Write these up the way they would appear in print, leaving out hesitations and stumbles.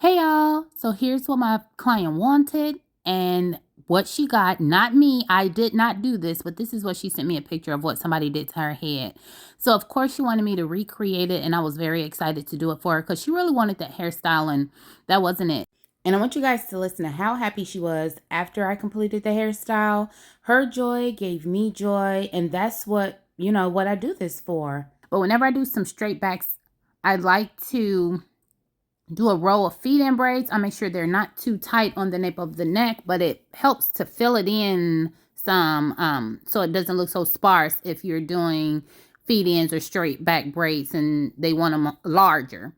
Hey y'all, so here's what my client wanted and what she got. Not me, I did not do this, but this is what she sent me a picture of what somebody did to her head. So of course she wanted me to recreate it, and I was very excited to do it for her because she really wanted that hairstyle, and that wasn't it. And I want you guys to listen to how happy she was after I completed the hairstyle. Her joy gave me joy, and that's what, what I do this for. But whenever I do some straight backs, I like to do a row of feed-in braids. I make sure they're not too tight on the nape of the neck, but it helps to fill it in some so it doesn't look so sparse if you're doing feed-ins or straight back braids and they want them larger.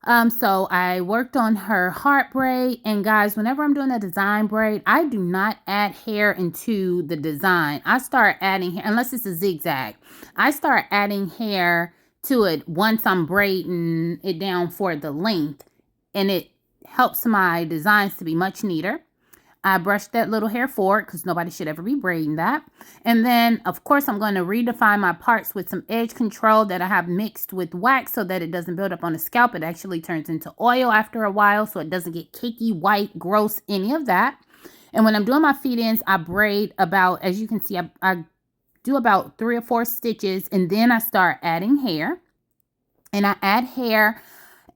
So I worked on her heart braid, and guys, whenever I'm doing a design braid, I do not add hair into the design. I start adding hair, unless it's a zigzag. I start adding hair to it once I'm braiding it down for the length, and it helps my designs to be much neater. I brushed that little hair forward because nobody should ever be braiding that. And then, of course, I'm going to redefine my parts with some edge control that I have mixed with wax so that it doesn't build up on the scalp. It actually turns into oil after a while, so it doesn't get cakey, white, gross, any of that. And when I'm doing my feed-ins, I braid about, as you can see, I do about 3 or 4 stitches, and then I start adding hair. And I add hair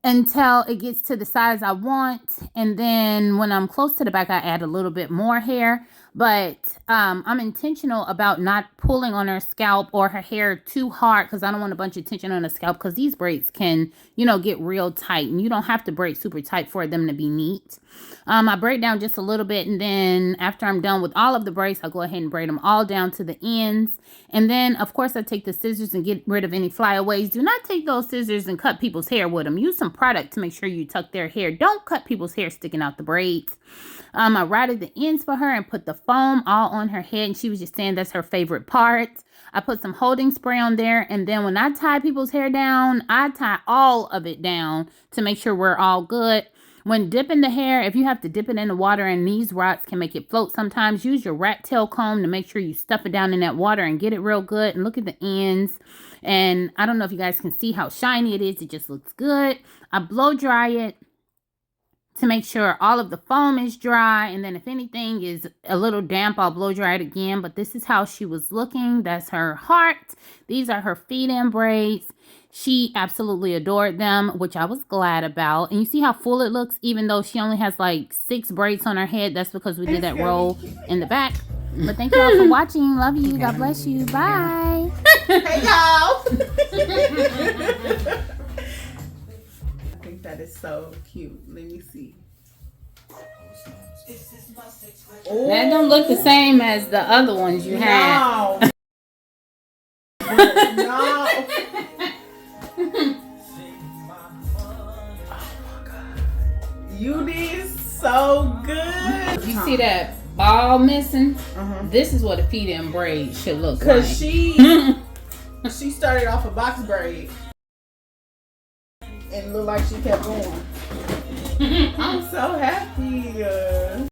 until it gets to the size I want, and then when I'm close to the back, I add a little bit more hair. But I'm intentional about not pulling on her scalp or her hair too hard because I don't want a bunch of tension on the scalp, because these braids can, get real tight, and you don't have to braid super tight for them to be neat. I braid down just a little bit, and then after I'm done with all of the braids, I'll go ahead and braid them all down to the ends. And then, of course, I take the scissors and get rid of any flyaways. Do not take those scissors and cut people's hair with them. Use some product to make sure you tuck their hair. Don't cut people's hair sticking out the braids. I routed the ends for her and put the foam all on her head, and she was just saying that's her favorite part. I put some holding spray on there, and then when I tie people's hair down, I tie all of it down to make sure we're all good. When dipping the hair, if you have to dip it in the water, and these rods can make it float sometimes, use your rat tail comb to make sure you stuff it down in that water and get it real good. And look at the ends. And I don't know if you guys can see how shiny it is. It just looks good. I blow dry it to make sure all of the foam is dry, and then if anything is a little damp, I'll blow dry it again. But this is how she was looking. That's her heart. These are her feed-in braids. She absolutely adored them, which I was glad about. And you see how full it looks, even though she only has like 6 braids on her head. That's because we did that roll in the back. But thank you all for watching. Love you. God bless you. Bye. Hey, y'all. That is so cute. Let me see. That don't look the same as the other ones you had. No. No. Oh my God. You did so good. You see that ball missing? This is what a feed-in braid should look like. Because she started off a box braid. And looked like she kept going. I'm so happy.